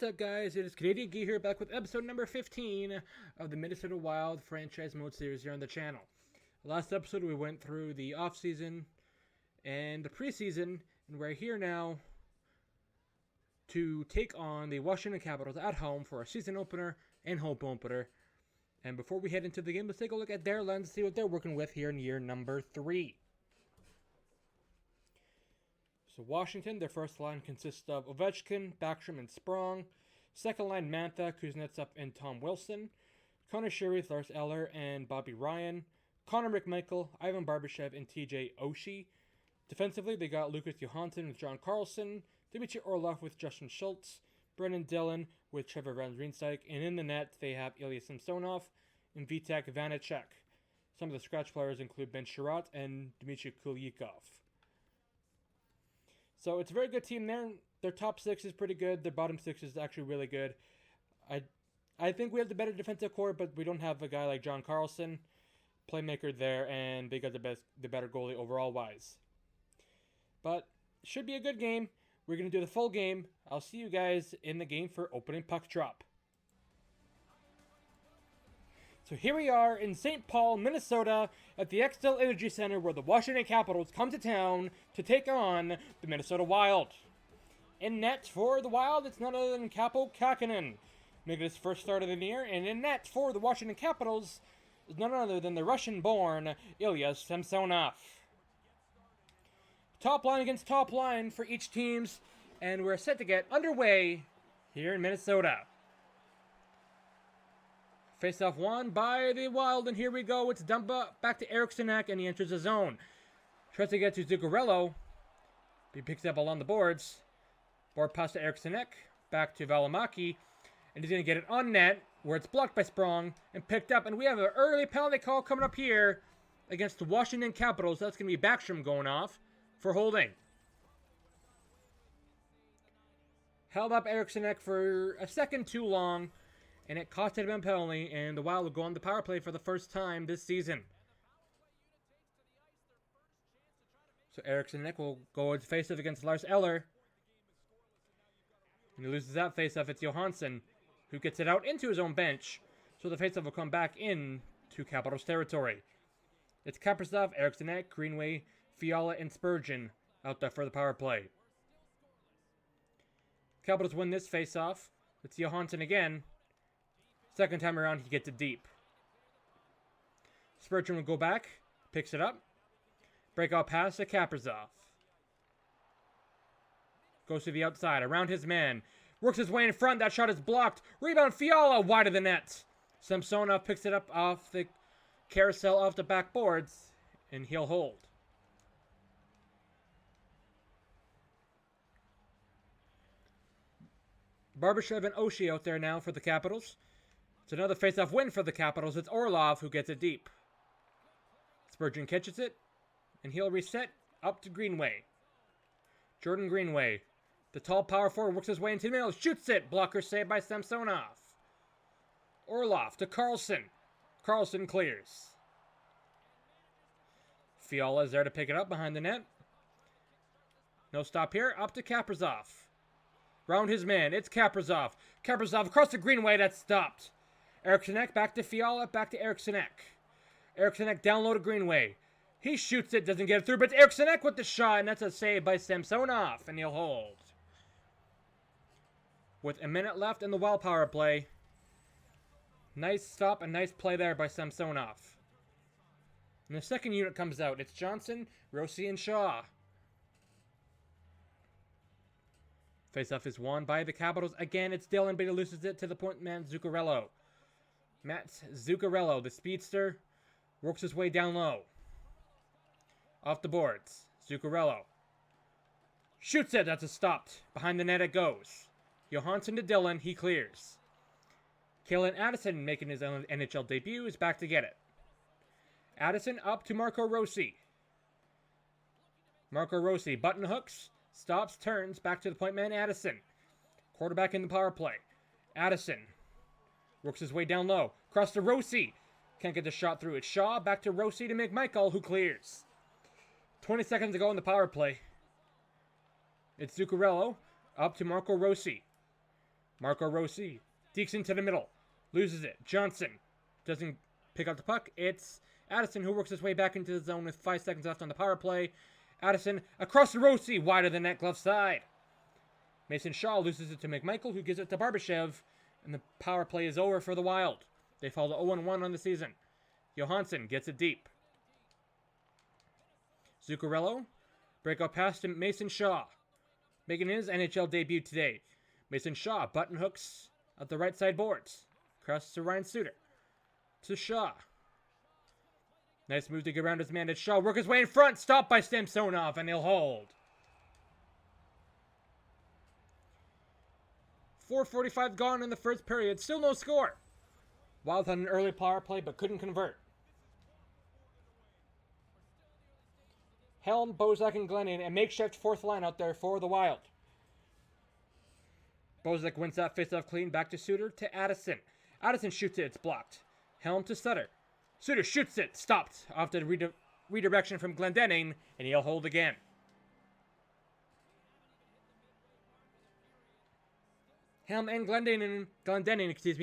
What's up, guys? It is Canadian Gear here, back with episode number 15 of the Minnesota Wild franchise mode series here on the channel. Last episode we went through the off-season and the preseason, and we're here now to take on the Washington Capitals at home for a season opener and home opener. And before we head into the game, let's take a look at their lens, see what they're working with here in year number 3. So Washington, their first line consists of Ovechkin, Backstrom, and Sprong. Second line, Mantha, Kuznetsov, and Tom Wilson. Connor Sheary, Lars Eller, and Bobby Ryan. Connor McMichael, Ivan Barbashev, and TJ Oshie. Defensively, they got Lucas Johansson with John Carlson, Dmitry Orlov with Justin Schultz, Brendan Dillon with Trevor Van Riemsdyk, and in the net, they have Ilya Samsonov and Vitek Vanacek. Some of the scratch players include Ben Sherratt and Dmitry Kulikov. So it's a very good team there. Their top 6 is pretty good. Their bottom 6 is actually really good. I think we have the better defensive core, but we don't have a guy like John Carlson, playmaker there, and they got the better goalie overall wise. But should be a good game. We're going to do the full game. I'll see you guys in the game for opening puck drop. So here we are in St. Paul, Minnesota, at the Xcel Energy Center, where the Washington Capitals come to town to take on the Minnesota Wild. In net for the Wild, it's none other than Kaapo Kähkönen, making his first start of the year. And in net for the Washington Capitals is none other than the Russian-born Ilya Samsonov. Top line against top line for each teams, and we're set to get underway here in Minnesota. Face-off won by the Wild, and here we go. It's dumped back to Eriksson, and he enters the zone. Tries to get to Zuccarello. He picks up along the boards. Board pass to Eriksson, back to Valimaki, and he's going to get it on net, where it's blocked by Sprong and picked up. And we have an early penalty call coming up here against the Washington Capitals. That's going to be Backstrom going off for holding. Held up Eriksson for a second too long, and it costed him a penalty, and the Wild will go on the power play for the first time this season. So Eriksson will go face-off against Lars Eller. And he loses that face-off. It's Johansson who gets it out into his own bench. So the face-off will come back in to Capitals territory. It's Kaprizov, Eriksson, Greenway, Fiala, and Spurgeon out there for the power play. Capitals win this face-off. It's Johansson again. Second time around, he gets it deep. Spurgeon will go back, picks it up. Breakout pass to Kaprizov. Goes to the outside, around his man. Works his way in front, that shot is blocked. Rebound, Fiala, wide of the net. Samsonov picks it up off the carousel off the backboards, and he'll hold. Barbashev and Oshie out there now for the Capitals. It's another face-off win for the Capitals. It's Orlov who gets it deep. Spurgeon catches it, and he'll reset up to Greenway. Jordan Greenway, the tall power forward, works his way into the middle, shoots it. Blocker saved by Samsonov. Orlov to Carlson. Carlson clears. Fiala is there to pick it up behind the net. No stop here. Up to Kaprizov. Round his man. It's Kaprizov. Kaprizov across the Greenway. That's stopped. Eriksson back to Fiala, back to Eriksson. Eriksson down low to Greenway. He shoots it, doesn't get it through, but it's Eriksson with the shot, and that's a save by Samsonov, and he'll hold. With a minute left in the Wild power play. Nice stop and nice play there by Samsonov. And the second unit comes out. It's Johnson, Rossi, and Shaw. Face-off is won by the Capitals. Again, it's Dillon, but he loses it to the point man, Zuccarello. Matt Zuccarello, the speedster, works his way down low. Off the boards. Zuccarello shoots it. That's a stopped. Behind the net it goes. Johansson to Dillon. He clears. Kalen Addison, making his own NHL debut, is back to get it. Addison up to Marco Rossi. Marco Rossi button hooks. Stops, turns, back to the point man, Addison. Quarterback in the power play. Addison works his way down low. Cross to Rossi. Can't get the shot through. It's Shaw, back to Rossi to McMichael, who clears. 20 seconds to go in the power play. It's Zuccarello up to Marco Rossi. Marco Rossi dekes into the middle. Loses it. Johnson doesn't pick up the puck. It's Addison who works his way back into the zone with 5 seconds left on the power play. Addison across to Rossi, wide of the net, glove side. Mason Shaw loses it to McMichael, who gives it to Barbashev, and the power play is over for the Wild. They fall to 0-1 on the season. Johansson gets it deep. Zuccarello, breakout pass to Mason Shaw, making his NHL debut today. Mason Shaw button hooks at the right side boards. Cross to Ryan Suter. To Shaw. Nice move to get around his man at Shaw. Work his way in front. Stopped by Samsonov, and he'll hold. 4:45 gone in the first period. Still no score. Wild had an early power play, but couldn't convert. Helm, Bozak, and Glennon, a makeshift fourth line out there for the Wild. Bozak wins that face-off clean. Back to Suter, to Addison. Addison shoots it. It's blocked. Helm to Sutter. Suter shoots it. Stopped. Off the redirection from Glendening, and he'll hold again. Helm and Glendening,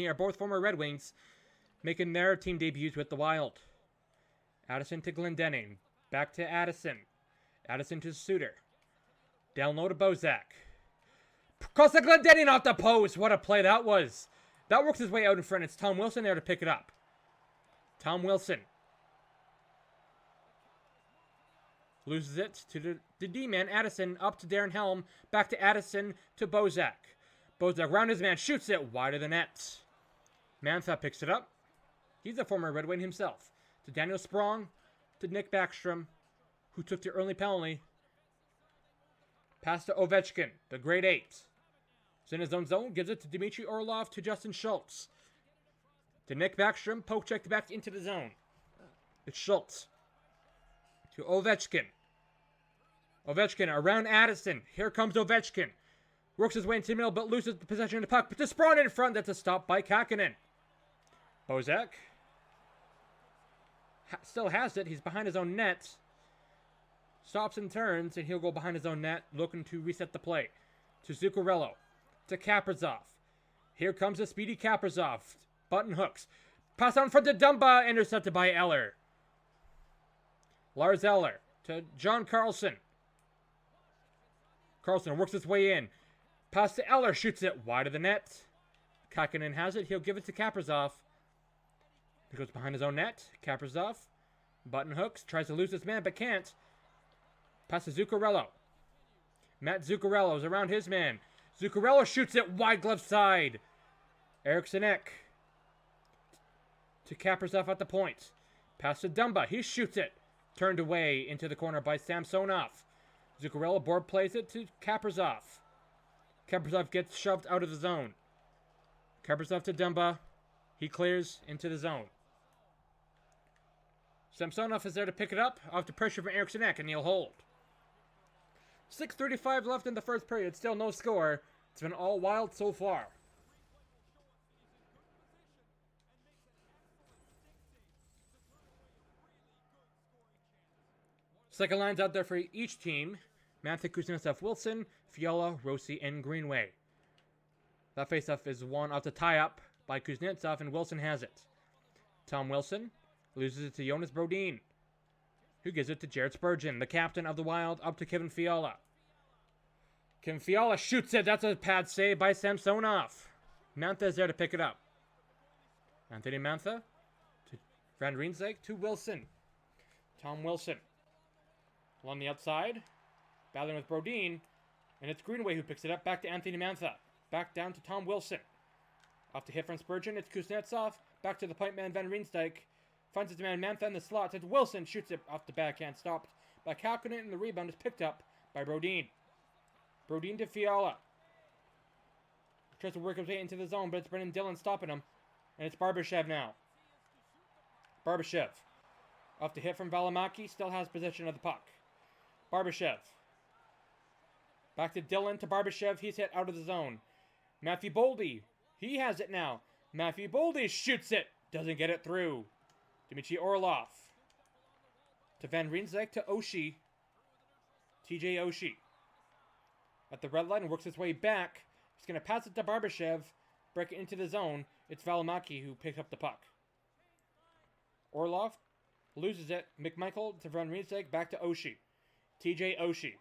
are both former Red Wings, making their team debuts with the Wild. Addison to Glendening. Back to Addison. Addison to Suter. Down low to Bozak. Cross the Glendening off the post. What a play that was. That works his way out in front. It's Tom Wilson there to pick it up. Tom Wilson. Loses it to the D-man, Addison, up to Darren Helm. Back to Addison to Bozak. Bozak round his man, shoots it wide of the net. Mantha picks it up. He's a former Red Wing himself. To Daniel Sprong, to Nick Backstrom, who took the early penalty. Pass to Ovechkin, the grade 8. He's in his own zone, gives it to Dmitry Orlov, to Justin Schultz. To Nick Backstrom, poke checked back into the zone. It's Schultz. To Ovechkin. Ovechkin around Addison. Here comes Ovechkin. Works his way into the middle, but loses the possession of the puck. But to Sprawn in front, that's a stop by Kakkonen. Bozak still has it. He's behind his own net. Stops and turns, and he'll go behind his own net, looking to reset the play. To Zuccarello. To Kaprizov. Here comes a speedy Kaprizov. Button hooks. Pass out in front to Dumba, intercepted by Eller. Lars Eller to John Carlson. Carlson works his way in. Pass to Eller, shoots it wide of the net. Kakkonen has it. He'll give it to Kaprizov. He goes behind his own net. Kaprizov. Button hooks. Tries to lose his man, but can't. Pass to Zuccarello. Matt Zuccarello is around his man. Zuccarello shoots it wide glove side. Eriksson Ek. To Kaprizov at the point. Pass to Dumba. He shoots it. Turned away into the corner by Samsonov. Zuccarello board plays it to Kaprizov. Kaprizov gets shoved out of the zone. Kaprizov to Dumba. He clears into the zone. Samsonov is there to pick it up after pressure from Eriksson Ek, and he'll hold. 6:35 left in the first period. Still no score. It's been all Wild so far. Second line's out there for each team. Mantha, Kuznetsov, Wilson, Fiala, Rossi, and Greenway. That faceoff is won off the tie-up by Kuznetsov, and Wilson has it. Tom Wilson loses it to Jonas Brodin, who gives it to Jared Spurgeon, the captain of the Wild, up to Kevin Fiala. Kevin Fiala shoots it. That's a pad save by Samsonov. Mantha is there to pick it up. Anthony Mantha to Van Riensdijk to Wilson. Tom Wilson along the outside, battling with Brodin, and it's Greenway who picks it up. Back to Anthony Mantha. Back down to Tom Wilson. Off to hit from Spurgeon. It's Kuznetsov. Back to the point man Van Riensdijk. Finds his man Mantha in the slot. It's Wilson. Shoots it off the backhand. Stopped by Kakkonen, and the rebound is picked up by Brodin. Brodin to Fiala. Tries to work his way into the zone, but it's Brendan Dillon stopping him. And it's Barbashev now. Barbashev. Off to hit from Valimaki. Still has possession of the puck. Barbashev. Back to Dillon to Barbashev. He's hit out of the zone. Matthew Boldy. He has it now. Matthew Boldy shoots it. Doesn't get it through. Dmitry Orlov. To Van Riensdijk to Oshie. TJ Oshie. At the red line, works his way back. He's going to pass it to Barbashev. Break it into the zone. It's Valimaki who picks up the puck. Orlov loses it. McMichael to Van Riensdijk. Back to Oshie. TJ Oshie.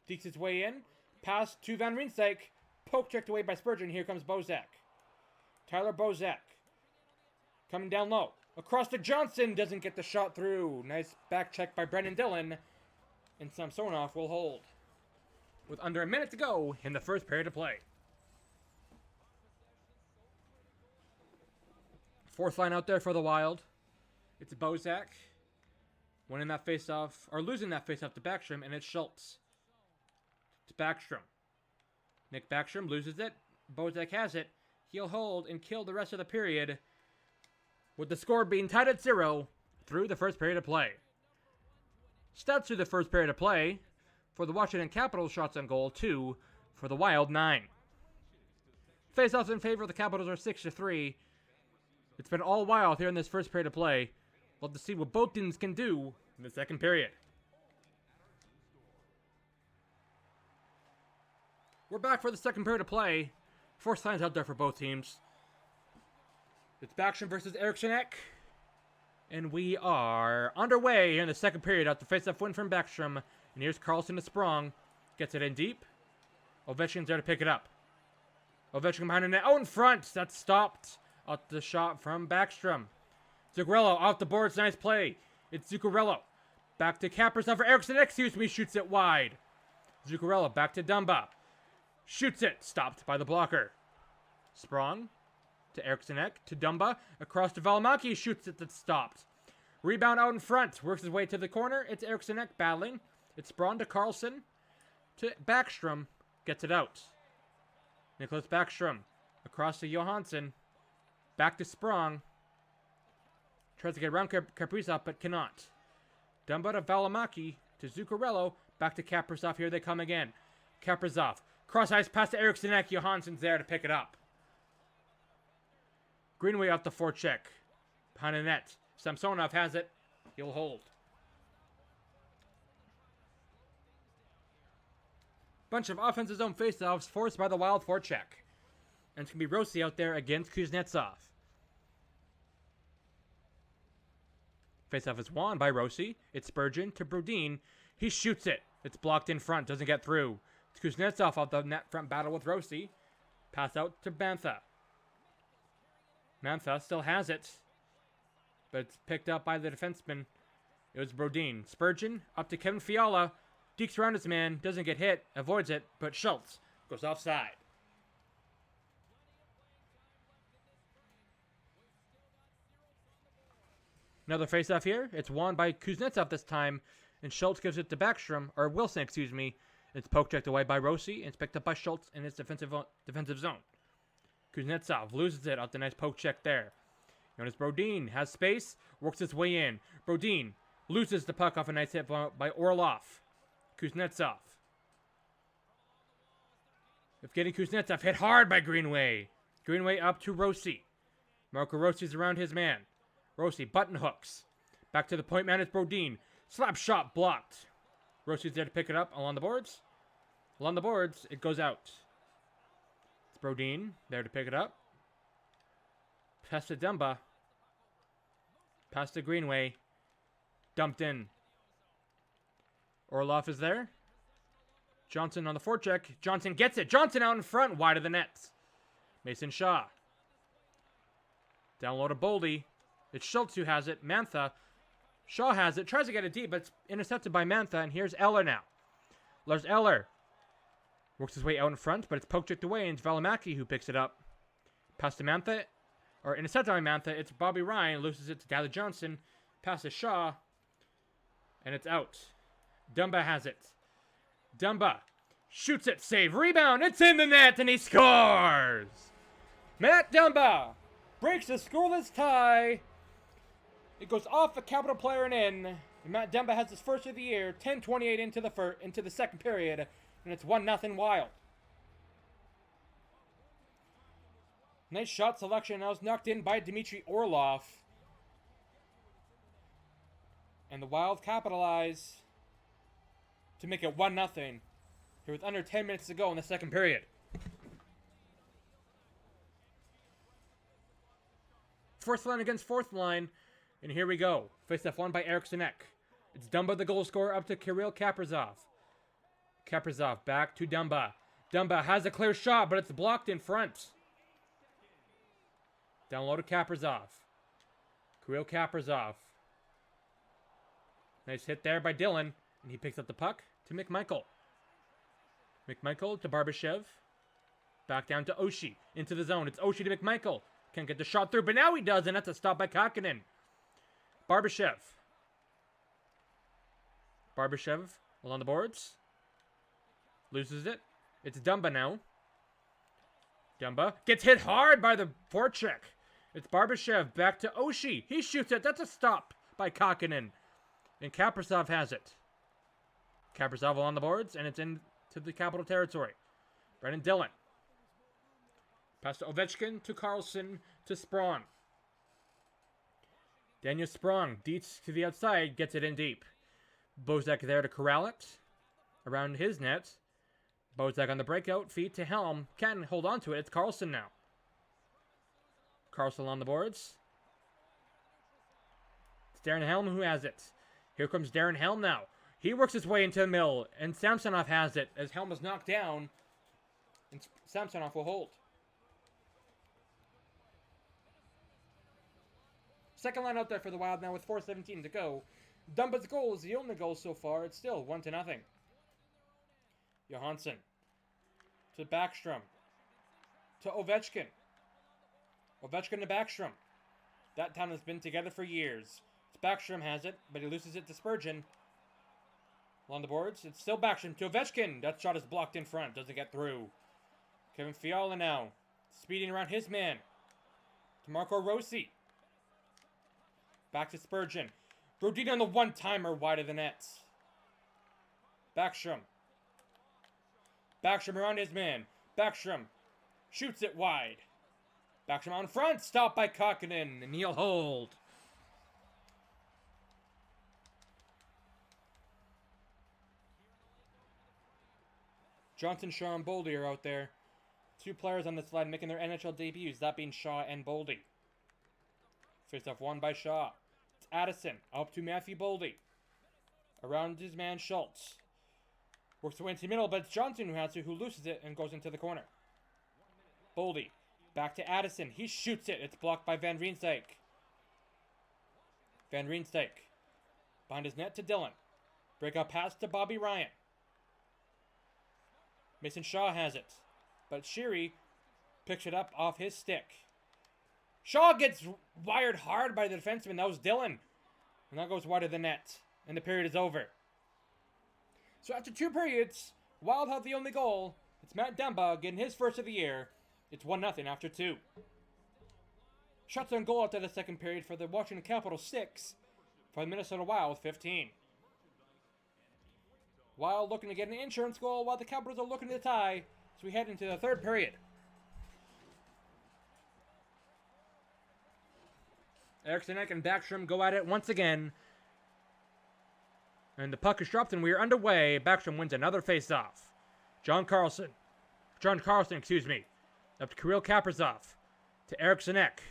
Dekes his way in. Pass to Van Riensdijk. Poke checked away by Spurgeon. Here comes Bozak. Tyler Bozak. Coming down low. Across to Johnson. Doesn't get the shot through. Nice back check by Brendan Dillon. And Samsonov will hold. With under a minute to go in the first period of play. Fourth line out there for the Wild. It's Bozak. Winning that faceoff, or losing that faceoff to Backstrom, and it's Schultz. It's Backstrom. Nick Backstrom loses it. Bozak has it. He'll hold and kill the rest of the period, with the score being tied at 0 through the first period of play. Stats through the first period of play. For the Washington Capitals, shots on goal, 2. For the Wild, 9. Faceoffs in favor of the Capitals are 6-3. It's been all Wild here in this first period of play. We'll have to see what both teams can do in the second period. We're back for the second period of play. First lines out there for both teams. It's Backstrom versus Erikssonek. And we are underway here in the second period after face-off win from Backstrom. And here's Carlson to Sprong. Gets it in deep. Ovechkin's there to pick it up. Ovechkin behind the net. Oh, in front. That's stopped. Out the shot from Backstrom. Zuccarello off the boards. Nice play. It's Zuccarello. Back to Kaprizov for Erikssonek. Shoots it wide. Zuccarello back to Dumba. Shoots it. Stopped by the blocker. Sprong to Erikssonek. To Dumba. Across to Valimaki. Shoots it. That's stopped. Rebound out in front. Works his way to the corner. It's Erikssonek battling. It's Sprong to Carlson. To Backstrom. Gets it out. Nicholas Backstrom. Across to Johansson. Back to Sprong. Tries to get around Kaprizov, but cannot. Dumba to Valimaki. To Zuccarello. Back to Kaprizov. Here they come again. Kaprizov. Cross ice pass to Erikssonek. Johansson's there to pick it up. Greenway off the forecheck. Behind the net. Samsonov has it. He'll hold. Bunch of offensive zone faceoffs forced by the Wild forecheck. And it's going to be Rossi out there against Kuznetsov. Faceoff is won by Rossi. It's Spurgeon to Brodin. He shoots it. It's blocked in front. Doesn't get through. It's Kuznetsov off the net front battle with Rossi. Pass out to Mantha. Mantha still has it. But it's picked up by the defenseman. It was Brodin. Spurgeon up to Kevin Fiala. Dekes around his man. Doesn't get hit. Avoids it. But Schultz goes offside. Another faceoff here. It's won by Kuznetsov this time. And Schultz gives it to Backstrom. Or Wilson, excuse me. It's poke checked away by Rossi. And it's picked up by Schultz in his defensive zone. Kuznetsov loses it off the nice poke check there. Jonas Brodin has space. Works his way in. Brodin loses the puck off a nice hit by Orlov. Kuznetsov. Evgeny Kuznetsov hit hard by Greenway. Greenway up to Rossi. Marco Rossi's around his man. Rossi button hooks. Back to the point man is Brodin. Slap shot blocked. Rossi's there to pick it up along the boards. Along the boards, it goes out. It's Brodin there to pick it up. Pass to Dumba. Pass to Greenway. Dumped in. Orlov is there. Johnson on the forecheck. Johnson gets it. Johnson out in front. Wide of the nets. Mason Shaw. Down low to Boldy. It's Schultz who has it. Mantha. Shaw has it. Tries to get it deep, but it's intercepted by Mantha. And here's Eller now. Lars Eller. Works his way out in front, but it's poke checked away. And it's Valimaki who picks it up. Pass to Mantha. Or intercepted by Mantha. It's Bobby Ryan. Loses it to Tyler Johnson. Pass to Shaw. And it's out. Dumba has it. Dumba shoots it. Save. Rebound. It's in the net. And he scores. Matt Dumba breaks the scoreless tie. It goes off a Capital player and in. And Matt Dumba has his first of the year. 10:28 into the second period. And it's 1-0 Wild. Nice shot selection. That was knocked in by Dmitry Orlov. And the Wild capitalize to make it 1-0 here with under 10 minutes to go in the second period. first line against fourth line. And here we go. Face-off won by Eriksson Ek. It's Dumba, the goal scorer, up to Kirill Kaprizov. Kaprizov back to Dumba. Dumba has a clear shot, but it's blocked in front. Down low to Kaprizov. Kirill Kaprizov. Nice hit there by Dylan. And he picks up the puck to McMichael. McMichael to Barbashev. Back down to Oshie. Into the zone. It's Oshie to McMichael. Can't get the shot through, but now he does, and that's a stop by Kakkonen. Barbashev. Barbashev along the boards. Loses it. It's Dumba now. Dumba gets hit hard by the forecheck. It's Barbashev back to Oshie. He shoots it. That's a stop by Kakkonen. And Kaprizov has it. Kaprizov on the boards, and it's into the Capital territory. Brendan Dillon. Pass to Ovechkin, to Carlson, to Sprong. Daniel Sprong, Dietz to the outside, gets it in deep. Bozak there to corral it. Around his net. Bozak on the breakout, feet to Helm. Can't hold on to it, it's Carlson now. Carlson on the boards. It's Darren Helm who has it. Here comes Darren Helm now. He works his way into the middle, and Samsonov has it as Helm is knocked down, and Samsonov will hold. Second line out there for the Wild now with 4:17 to go. Dumba's goal is the only goal so far. It's still 1-0. Johansson to Backstrom to Ovechkin. Ovechkin to Backstrom. That town has been together for years. Backstrom has it, but he loses it to Spurgeon. On the boards, it's still Backstrom to Ovechkin. That shot is blocked in front, doesn't get through. Kevin Fiala now, speeding around his man. To Marco Rossi. Back to Spurgeon. Brodin on the one-timer wide of the nets. Backstrom. Backstrom around his man. Backstrom shoots it wide. Backstrom on front, stopped by Kakkonen, and he'll hold. Johnson, Shaw, and Boldy are out there. Two players on this line making their NHL debuts, that being Shaw and Boldy. Face-off won by Shaw. It's Addison, up to Matthew Boldy. Around his man, Schultz. Works away into the middle, but it's Johnson who has it, who loses it and goes into the corner. Boldy, back to Addison. He shoots it. It's blocked by Van Riemsdyk. Van Riemsdyk. Behind his net to Dillon. Breakout pass to Bobby Ryan. Mason Shaw has it, but Sheary picks it up off his stick. Shaw gets wired hard by the defenseman. That was Dillon. And that goes wide of the net. And the period is over. So after 2 periods, Wild have the only goal. It's Matt Dumba getting his first of the year. It's 1-0 after 2. Shots on goal after the second period for the Washington Capitals 6. For the Minnesota Wild 15. Wild looking to get an insurance goal while the Capitals are looking to tie as we head into the third period. Eriksson Ek and Backstrom go at it once again. And the puck is dropped and we are underway. Backstrom wins another face-off. John Carlson, excuse me. Up to Kirill Kaprizov. To Eriksson Ek.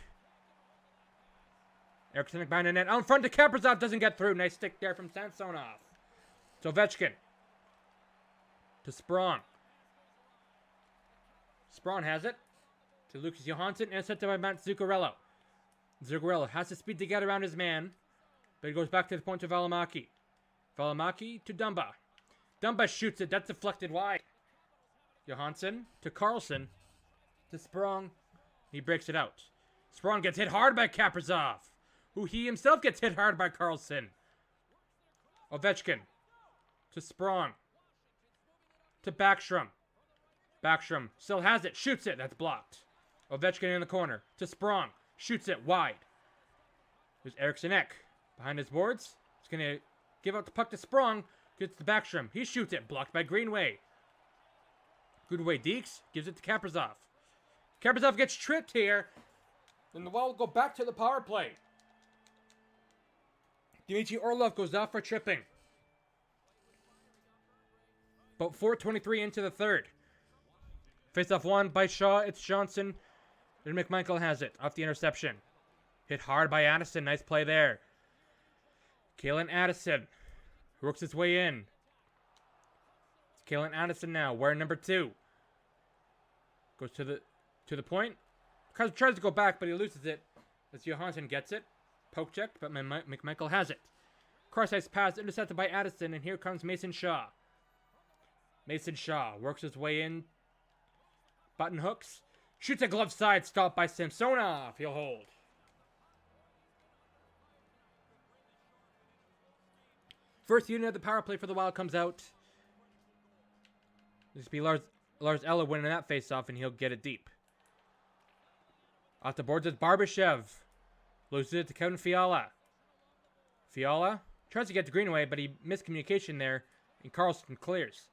Eriksson Ek behind the net. Out in front to Kaprizov. Doesn't get through. Nice stick there from Samsonov. To Ovechkin. To Sprong. Sprong has it. To Lucas Johansson. Intercepted by Matt Zuccarello. Zuccarello has the speed to get around his man. But he goes back to the point to Valimaki. Valimaki to Dumba. Dumba shoots it. That's deflected wide. Johansson to Carlson. To Sprong. He breaks it out. Sprong gets hit hard by Kaprizov. Who he himself gets hit hard by Carlson. Ovechkin. To Sprong. To Backstrom. Backstrom still has it. Shoots it. That's blocked. Ovechkin in the corner. To Sprong. Shoots it wide. There's Eriksson Ek. Behind his boards. He's going to give out the puck to Sprong. Gets to Backstrom. He shoots it. Blocked by Greenway. Greenway Deeks. Gives it to Kaprizov. Kaprizov gets tripped here. Then the Wild will go back to the power play. Dmitry Orlov goes off for tripping. About 4:23 into the third. Face-off won by Shaw. It's Johnson. Then McMichael has it off the interception. Hit hard by Addison. Nice play there. Kalen Addison works his way in. It's Kalen Addison now, wearing number 2. Goes to the point. Tries to go back, but he loses it as Johansson gets it. Poke checked, but McMichael has it. Cross-ice pass intercepted by Addison, and here comes Mason Shaw. Mason Shaw works his way in. Button hooks. Shoots a glove side, stopped by Samsonov. He'll hold. First unit of the power play for the Wild comes out. This will be Lars Eller winning that face-off, and he'll get it deep. Off the boards is Barbashev. Loses it to Kevin Fiala. Fiala tries to get to Greenway, but he missed communication there, and Carlson clears.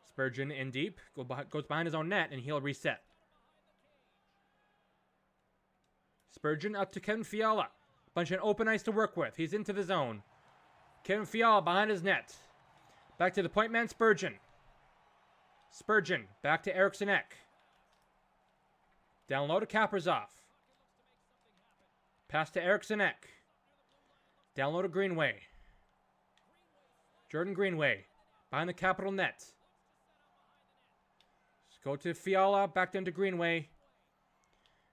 Spurgeon in deep. Goes behind his own net, and he'll reset. Spurgeon up to Kevin Fiala. Bunch of open ice to work with. He's into the zone. Kevin Fiala behind his net. Back to the point man, Spurgeon. Spurgeon back to Eriksson Ek. Down low to Kaprizov. Pass to Eriksson Ek. Down low to Greenway. Jordan Greenway behind the Capital net. Let's go to Fiala. Back down to Greenway.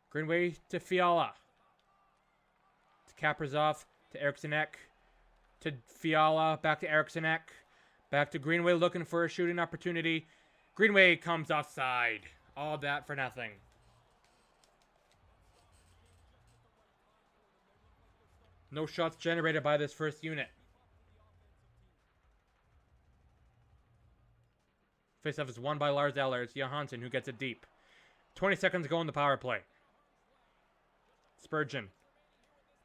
Greenway to Fiala. To Kaprizov. To Eriksson Ek. To Fiala. Back to Eriksson Ek. Back to Greenway looking for a shooting opportunity. Greenway comes offside. All that for nothing. No shots generated by this first unit. Faceoff is won by Lars Eller. It's Johansson who gets it deep. 20 seconds to go in the power play. Spurgeon.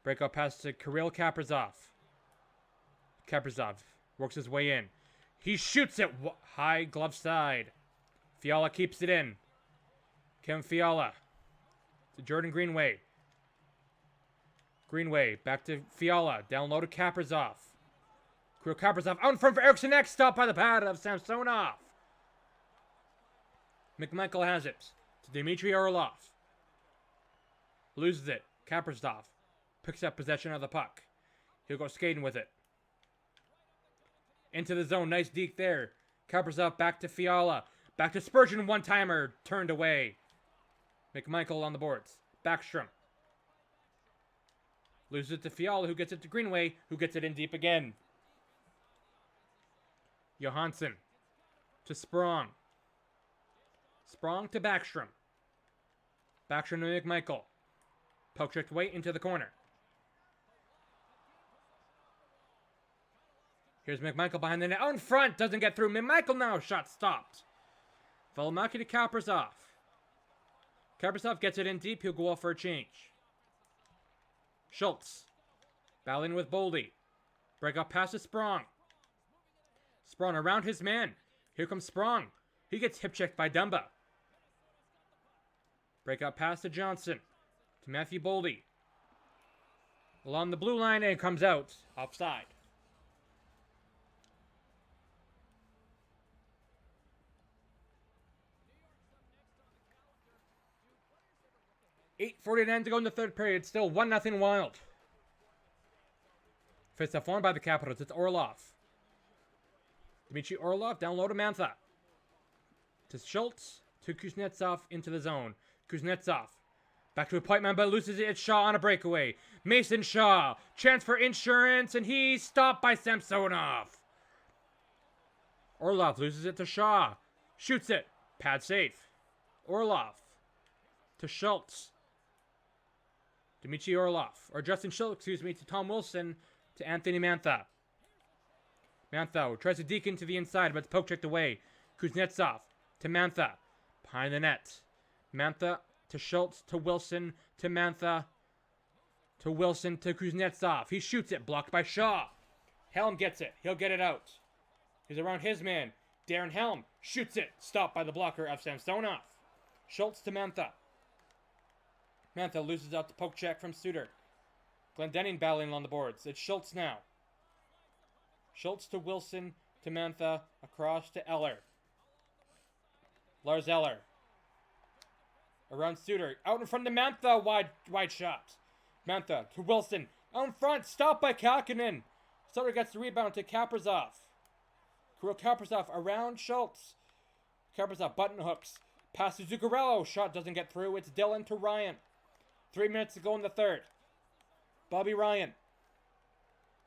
Breakout pass to Kirill Kaprizov. Kaprizov works his way in. He shoots it high glove side. Fiala keeps it in. Kevin Fiala. To Jordan Greenway. Greenway back to Fiala. Down low to Kaprizov. Kirill Kaprizov out in front for Eriksson Ek. Stopped by the pad of Samsonov. McMichael has it to Dmitry Orlov. Loses it. Kaprizov picks up possession of the puck. He'll go skating with it. Into the zone. Nice deke there. Kaprizov back to Fiala. Back to Spurgeon. One-timer. Turned away. McMichael on the boards. Backstrom. Loses it to Fiala, who gets it to Greenway, who gets it in deep again. Johansson to Sprong. Sprong to Backstrom. Backstrom to McMichael. Poke checked away into the corner. Here's McMichael behind the net. Out in front. Doesn't get through. McMichael now. Shot stopped. Valimaki to Kaprizov. Kaprizov gets it in deep. He'll go off for a change. Schultz. Battling with Boldy. Breakout pass to Sprong. Sprong around his man. Here comes Sprong. He gets hip checked by Dumba. Breakout pass to Johnson. To Matthew Boldy. Along the blue line and comes out. Offside. .49 to go in the third period. Still 1-0 Wild. Faceoff won by the Capitals. It's Orlov. Dmitry Orlov down low to Mantha. To Schultz. To Kuznetsov into the zone. Kuznetsov. Back to a point man, but loses it. It's Shaw on a breakaway. Mason Shaw. Chance for insurance, and he's stopped by Samsonov. Orlov loses it to Shaw. Shoots it. Pad safe. Orlov. To Schultz. Dmitry Orlov, or Justin Schultz, excuse me, to Tom Wilson, to Anthony Mantha. Mantha tries to deke into the inside, but it's poke checked away. Kuznetsov to Mantha, behind the net. Mantha to Schultz, to Wilson, to Mantha, to Wilson, to Kuznetsov. He shoots it, blocked by Shaw. Helm gets it. He'll get it out. He's around his man. Darren Helm shoots it, stopped by the blocker of Samsonov. Schultz to Mantha. Mantha loses out to poke check from Suter. Glendening battling on the boards. It's Schultz now. Schultz to Wilson to Mantha. Across to Eller. Lars Eller. Around Suter. Out in front of Mantha. Wide shot. Mantha to Wilson. Out in front. Stopped by Kalkinen. Suter gets the rebound to Kaprizov. Kirill Kaprizov around Schultz. Kaprizov button hooks. Pass to Zuccarello. Shot doesn't get through. It's Dylan to Ryan. 3 minutes to go in the third. Bobby Ryan.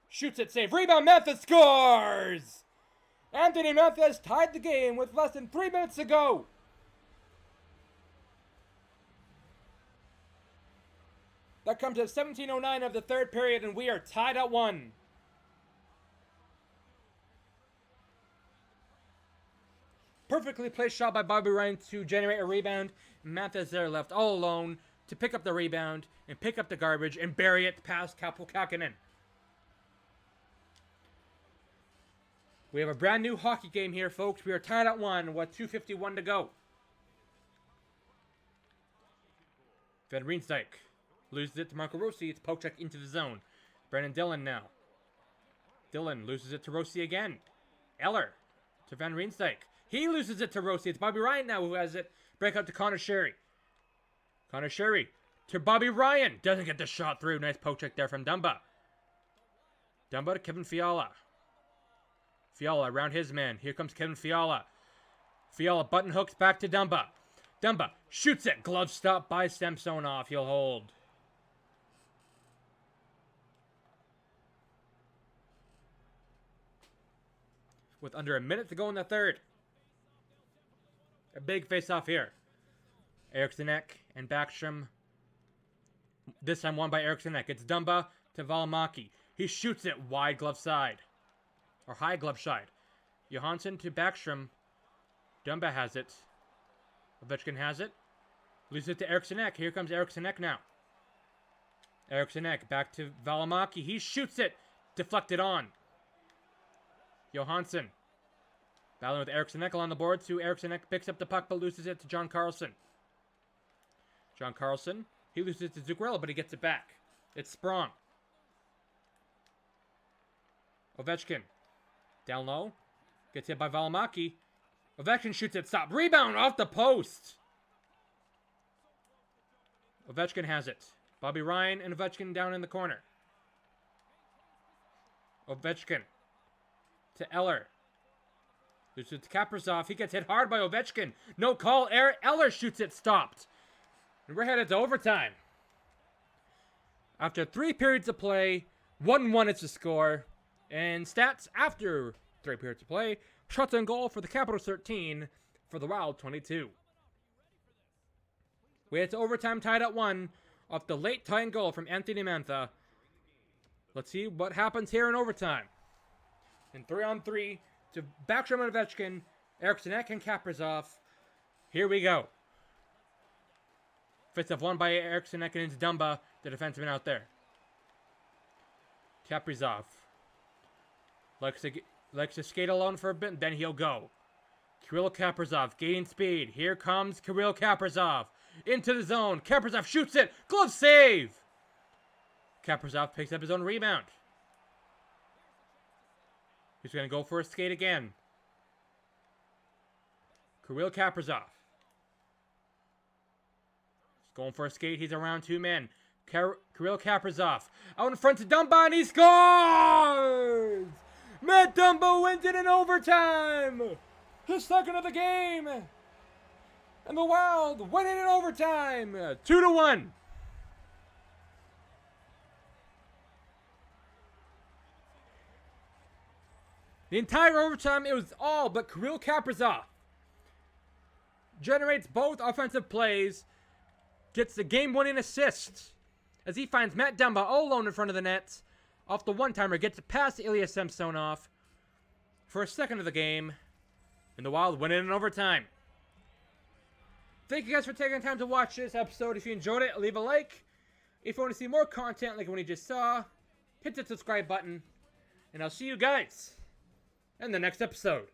Shoots it, save. Rebound, Mantha scores! Anthony Mantha has tied the game with less than 3 minutes to go. That comes at 17:09 of the third period, and we are tied at 1. Perfectly placed shot by Bobby Ryan to generate a rebound. Mantha's there left all alone to pick up the rebound and pick up the garbage and bury it past Kalkinen. We have a brand new hockey game here, folks. We are tied at 1 with 2:51 to go. Van Riemsdyk loses it to Marco Rossi. It's poke check into the zone. Brandon Dillon now. Dillon loses it to Rossi again. Eller to Van Riemsdyk. He loses it to Rossi. It's Bobby Ryan now who has it. Break out to Connor Sherry. Connor Sherry to Bobby Ryan. Doesn't get the shot through. Nice poke check there from Dumba. Dumba to Kevin Fiala. Fiala around his man. Here comes Kevin Fiala. Fiala button hooks back to Dumba. Dumba shoots it. Glove stop by Samsonov. He'll hold. With under a minute to go in the third. A big face-off here. Erikssonek and Backstrom. This time won by Erikssonek. It's Dumba to Valimaki. He shoots it wide glove side. Or high glove side. Johansson to Backstrom. Dumba has it. Ovechkin has it. Loses it to Erikssonek. Here comes Erikssonek now. Erikssonek back to Valimaki. He shoots it. Deflected on. Johansson. Battling with Erikssonek on the board. Erikssonek picks up the puck but loses it to John Carlson. John Carlson. He loses it to Zuccarello but he gets it back. It's Sprong. Ovechkin. Down low. Gets hit by Valimaki. Ovechkin shoots it. Stop. Rebound off the post. Ovechkin has it. Bobby Ryan and Ovechkin down in the corner. Ovechkin. To Eller. Loses it to Kaprizov. He gets hit hard by Ovechkin. No call. Eller shoots it. Stopped. And we're headed to overtime. After 3 periods of play, 1-1 is the score. And stats after 3 periods of play. Shots on goal for the Capitals 13. For the Wild 22. We head to overtime tied at 1. Off the late tying goal from Anthony Mantha. Let's see what happens here in overtime. In 3-on-3 to Backstrom and Ovechkin, Erikssonek and Kaprizov. Here we go. Face-off won by Erikssonek and into Dumba, the defenseman out there. Kaprizov likes to skate alone for a bit, then he'll go. Kirill Kaprizov gaining speed. Here comes Kirill Kaprizov into the zone. Kaprizov shoots it. Glove save. Kaprizov picks up his own rebound. He's going to go for a skate again. Kirill Kaprizov. He's going for a skate. He's around 2 men. Kirill Kaprizov. Out in front to Dumba and he scores! Matt Dumba wins it in overtime! His second of the game! And the Wild win it in overtime! 2-1. The entire overtime, it was all but Kirill Kaprizov. Generates both offensive plays. Gets the game-winning assist. As he finds Matt Dumba all alone in front of the net. Off the one-timer, gets it past Ilya Samsonov. For a second of the game. And the Wild win it in overtime. Thank you guys for taking the time to watch this episode. If you enjoyed it, leave a like. If you want to see more content like what you just saw, hit the subscribe button. And I'll see you guys in the next episode.